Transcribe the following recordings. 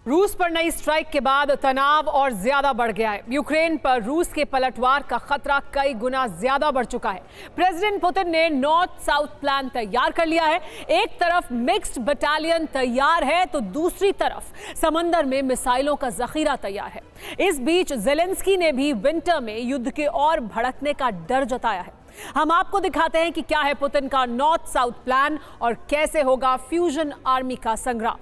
रूस पर नई स्ट्राइक के बाद तनाव और ज्यादा बढ़ गया है। यूक्रेन पर रूस के पलटवार का खतरा कई गुना ज्यादा बढ़ चुका है। प्रेसिडेंट पुतिन ने नॉर्थ साउथ प्लान तैयार कर लिया है। एक तरफ मिक्स्ड बटालियन तैयार है तो दूसरी तरफ समंदर में मिसाइलों का जखीरा तैयार है। इस बीच जेलेंस्की ने भी विंटर में युद्ध के और भड़कने का डर जताया है। हम आपको दिखाते हैं कि क्या है पुतिन का नॉर्थ साउथ प्लान और कैसे होगा फ्यूजन आर्मी का संग्राम।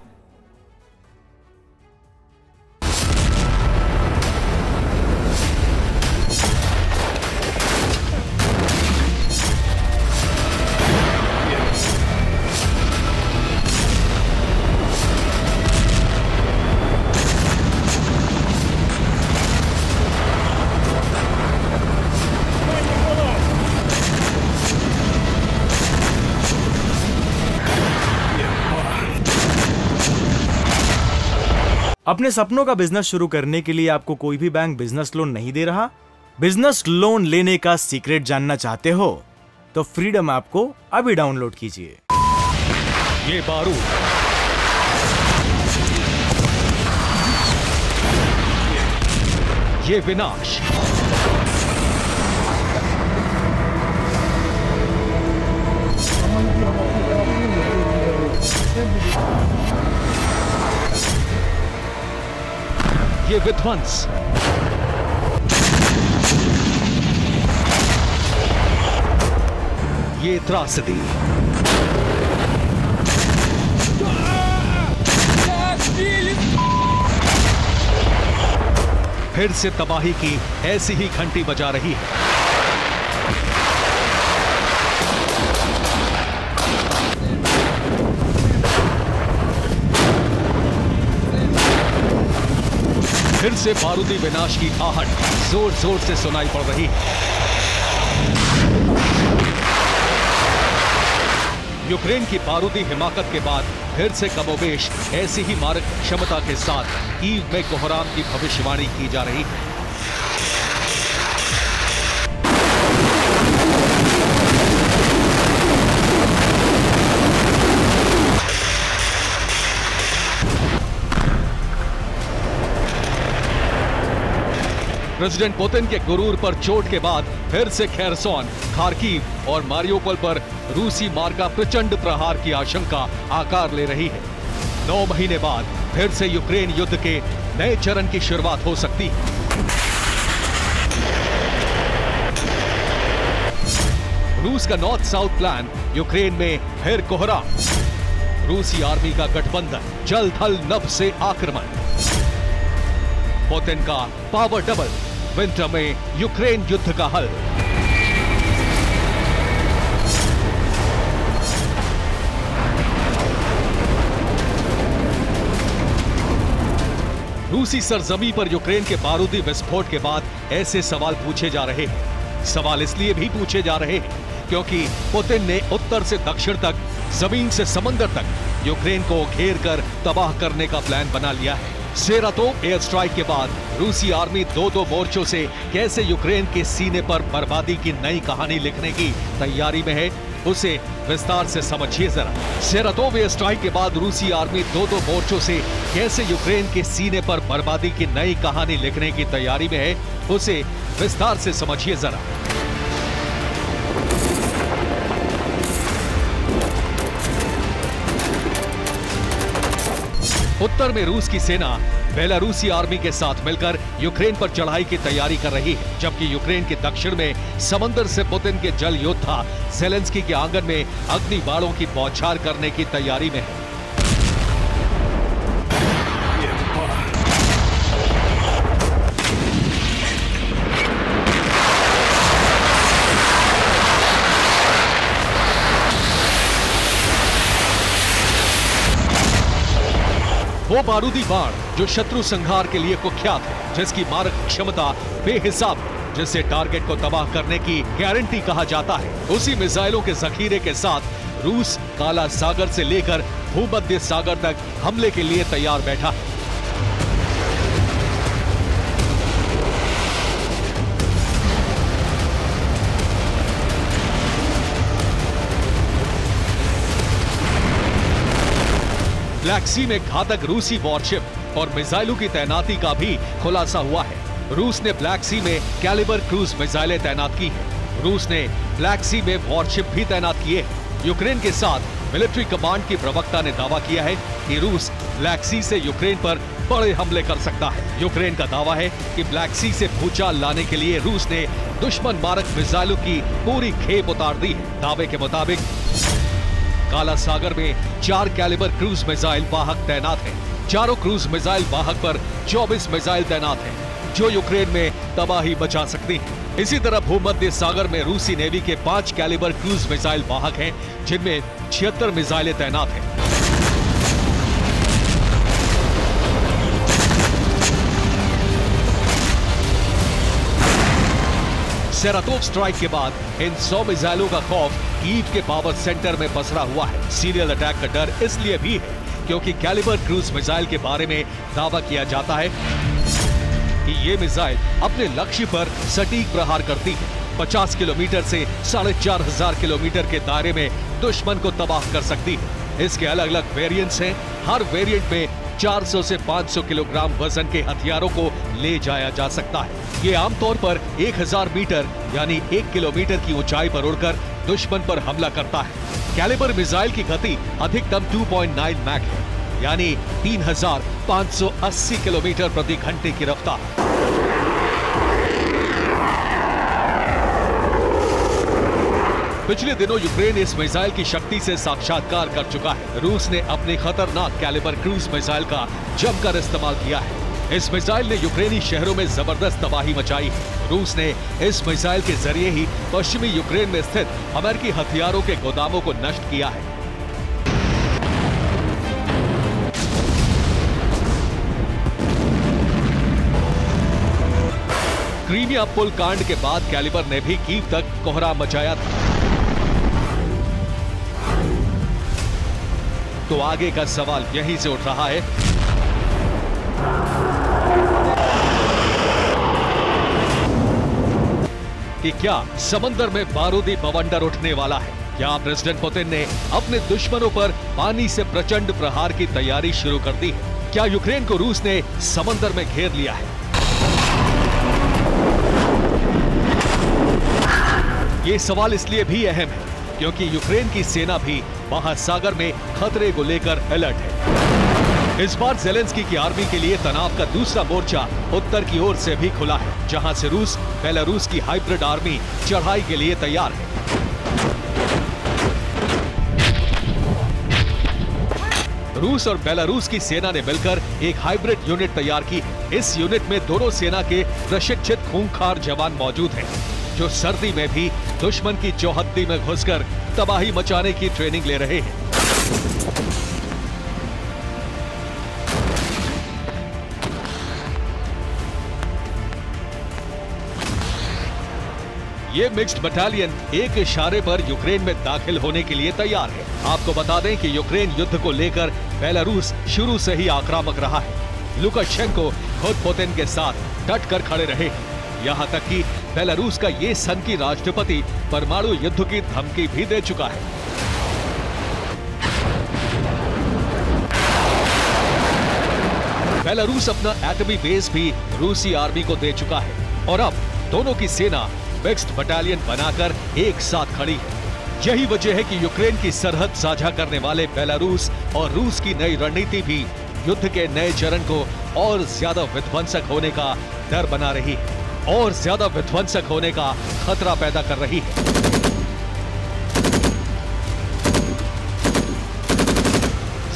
अपने सपनों का बिजनेस शुरू करने के लिए आपको कोई भी बैंक बिजनेस लोन नहीं दे रहा? बिजनेस लोन लेने का सीक्रेट जानना चाहते हो तो फ्रीडम ऐप को अभी डाउनलोड कीजिए। ये बारूद, ये विनाश, ये विध्वंस, ये त्रासदी, फिर से तबाही की ऐसी ही घंटी बजा रही है। फिर से बारूदी विनाश की आहट जोर जोर से सुनाई पड़ रही है। यूक्रेन की बारूदी हिमाकत के बाद फिर से कमोबेश ऐसी ही मारक क्षमता के साथ कीव में कोहराम की भविष्यवाणी की जा रही है। प्रेसिडेंट पुतिन के गुरूर पर चोट के बाद फिर से खेरसोन, खार्किव और मारियोपोल पर रूसी मार्का प्रचंड प्रहार की आशंका आकार ले रही है। 9 महीने बाद फिर से यूक्रेन युद्ध के नए चरण की शुरुआत हो सकती है। रूस का नॉर्थ साउथ प्लान, यूक्रेन में फिर कोहराम, रूसी आर्मी का गठबंधन, जल थल नभ से आक्रमण, पुतिन का पावर डबल, विंटर में यूक्रेन युद्ध का हल। रूसी सरजमी पर यूक्रेन के बारूदी विस्फोट के बाद ऐसे सवाल पूछे जा रहे हैं। सवाल इसलिए भी पूछे जा रहे हैं क्योंकि पुतिन ने उत्तर से दक्षिण तक, जमीन से समंदर तक यूक्रेन को घेर कर तबाह करने का प्लान बना लिया है। सेरातोव एयर स्ट्राइक के बाद रूसी आर्मी दो मोर्चों से कैसे यूक्रेन के सीने पर बर्बादी की नई कहानी लिखने की तैयारी में है, उसे विस्तार से समझिए जरा। सेरातोव एयर स्ट्राइक के बाद रूसी आर्मी दो मोर्चों से कैसे यूक्रेन के सीने पर बर्बादी की नई कहानी लिखने की तैयारी में है, उसे विस्तार से समझिए जरा। उत्तर में रूस की सेना बेलारूसी आर्मी के साथ मिलकर यूक्रेन पर चढ़ाई की तैयारी कर रही है, जबकि यूक्रेन के दक्षिण में समंदर से पुतिन के जल योद्धा जेलेंस्की के आंगन में अग्नि बाणों की बौछार करने की तैयारी में है। वो बारूदी बाण जो शत्रु संहार के लिए कुख्यात है, जिसकी मारक क्षमता बेहिसाब, जिसे टारगेट को तबाह करने की गारंटी कहा जाता है, उसी मिसाइलों के जखीरे के साथ रूस काला सागर से लेकर भूमध्य सागर तक हमले के लिए तैयार बैठा है। ब्लैक सी में घातक रूसी वॉरशिप और मिसाइलों की तैनाती का भी खुलासा हुआ है। रूस ने ब्लैक सी में कैलिबर क्रूज मिसाइलें तैनात की है। रूस ने ब्लैक सी में वॉरशिप भी तैनात किए हैं। यूक्रेन के साथ मिलिट्री कमांड की प्रवक्ता ने दावा किया है कि रूस ब्लैक सी से यूक्रेन पर बड़े हमले कर सकता है। यूक्रेन का दावा है कि ब्लैक सी से भूचाल लाने के लिए रूस ने दुश्मन मारक मिसाइलों की पूरी खेप उतार दी है। दावे के मुताबिक काला सागर में 4 कैलिबर क्रूज मिसाइल वाहक तैनात हैं। चारों क्रूज मिसाइल वाहक पर 24 मिसाइल तैनात हैं, जो यूक्रेन में तबाही मचा सकती है। इसी तरह भूमध्य सागर में रूसी नेवी के 5 कैलिबर क्रूज मिसाइल वाहक हैं, जिनमें 76 मिसाइलें तैनात हैं। सेरातोव स्ट्राइक के बाद इन 100 मिसाइलों का खौफ कीव के पावर सेंटर में पसरा हुआ है। सीरियल अटैक का डर इसलिए भी है क्योंकि कैलिबर क्रूज मिसाइल के बारे में दावा किया जाता है कि ये मिसाइल अपने लक्ष्य पर सटीक प्रहार करती है। 50 किलोमीटर से 4500 किलोमीटर के दायरे में दुश्मन को तबाह कर सकती है। इसके अलग अलग वेरिएंट्स हैं। हर वेरिएंट में 400 से 500 किलोग्राम वजन के हथियारों को ले जाया जा सकता है। ये आमतौर पर 1000 मीटर यानी 1 किलोमीटर की ऊंचाई पर उड़कर दुश्मन पर हमला करता है। कैलिबर मिसाइल की गति अधिकतम 2.9 मैक है, यानी 3580 किलोमीटर प्रति घंटे की रफ्तार। पिछले दिनों यूक्रेन इस मिसाइल की शक्ति से साक्षात्कार कर चुका है। रूस ने अपने खतरनाक कैलिबर क्रूज मिसाइल का जमकर इस्तेमाल किया है। इस मिसाइल ने यूक्रेनी शहरों में जबरदस्त तबाही मचाई है। रूस ने इस मिसाइल के जरिए ही पश्चिमी यूक्रेन में स्थित अमेरिकी हथियारों के गोदामों को नष्ट किया है। क्रीमिया पुल कांड के बाद कैलिबर ने भी कीव तक कोहराम मचाया था। तो आगे का सवाल यहीं से उठ रहा है कि क्या समंदर में बारूदी बवंडर उठने वाला है? क्या प्रेसिडेंट पुतिन ने अपने दुश्मनों पर पानी से प्रचंड प्रहार की तैयारी शुरू कर दी है? क्या यूक्रेन को रूस ने समंदर में घेर लिया है? ये सवाल इसलिए भी अहम है क्योंकि यूक्रेन की सेना भी महासागर में खतरे को लेकर अलर्ट है। इस बार ज़ेलेंस्की की आर्मी के लिए तनाव का दूसरा मोर्चा उत्तर की ओर से भी खुला है, जहां से रूस बेलारूस की हाइब्रिड आर्मी चढ़ाई के लिए तैयार है। रूस और बेलारूस की सेना ने मिलकर एक हाइब्रिड यूनिट तैयार की। इस यूनिट में दोनों सेना के प्रशिक्षित खूंखार जवान मौजूद हैं, जो सर्दी में भी दुश्मन की चौहद्दी में घुसकर तबाही मचाने की ट्रेनिंग ले रहे हैं। ये मिक्स्ड बटालियन एक इशारे पर यूक्रेन में दाखिल होने के लिए तैयार है। आपको बता दें कि यूक्रेन युद्ध को लेकर बेलारूस शुरू से ही आक्रामक रहा है। लुकाशेंको खुद पुतिन के साथ डट कर खड़े रहे हैं। यहाँ तक कि बेलारूस का ये सनकी राष्ट्रपति परमाणु युद्ध की धमकी भी दे चुका है। बेलारूस अपना एटमी बेस भी रूसी आर्मी को दे चुका है और अब दोनों की सेना मिक्स्ड बटालियन बनाकर एक साथ खड़ी है। यही वजह है कि यूक्रेन की सरहद साझा करने वाले बेलारूस और रूस की नई रणनीति भी युद्ध के नए चरण को और ज्यादा विध्वंसक होने का डर बना रही है और ज्यादा विध्वंसक होने का खतरा पैदा कर रही है।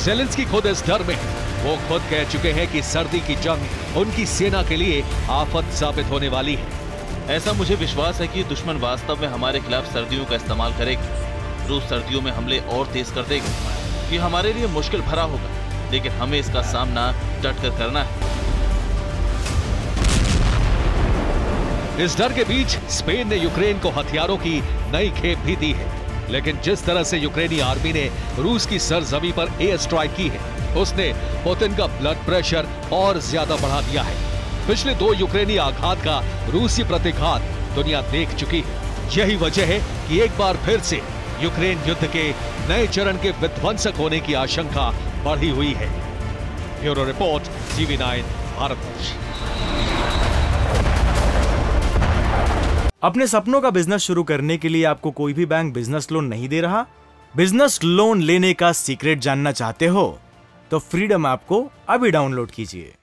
ज़ेलेंस्की खुद इस डर में है। वो खुद कह चुके हैं कि सर्दी की जंग उनकी सेना के लिए आफत साबित होने वाली है। ऐसा मुझे विश्वास है कि दुश्मन वास्तव में हमारे खिलाफ सर्दियों का इस्तेमाल करेगी। रूस सर्दियों में हमले और तेज कर देगी। ये हमारे लिए मुश्किल भरा होगा, लेकिन हमें इसका सामना डटकर करना है। इस डर के बीच स्पेन ने यूक्रेन को हथियारों की नई खेप भी दी है, लेकिन जिस तरह से यूक्रेनी आर्मी ने रूस की सरजमी पर एयर स्ट्राइक की है, उसने पुतिन का ब्लड प्रेशर और ज्यादा बढ़ा दिया है। पिछले 2 यूक्रेनी आघात का रूसी प्रतिघात दुनिया देख चुकी है। यही वजह है कि एक बार फिर से यूक्रेन युद्ध के नए चरण के विध्वंसक होने की आशंका बढ़ी हुई है। Bureau report, TV9 Bharatvarsh. अपने सपनों का बिजनेस शुरू करने के लिए आपको कोई भी बैंक बिजनेस लोन नहीं दे रहा? बिजनेस लोन लेने का सीक्रेट जानना चाहते हो तो फ्रीडम ऐप को अभी डाउनलोड कीजिए।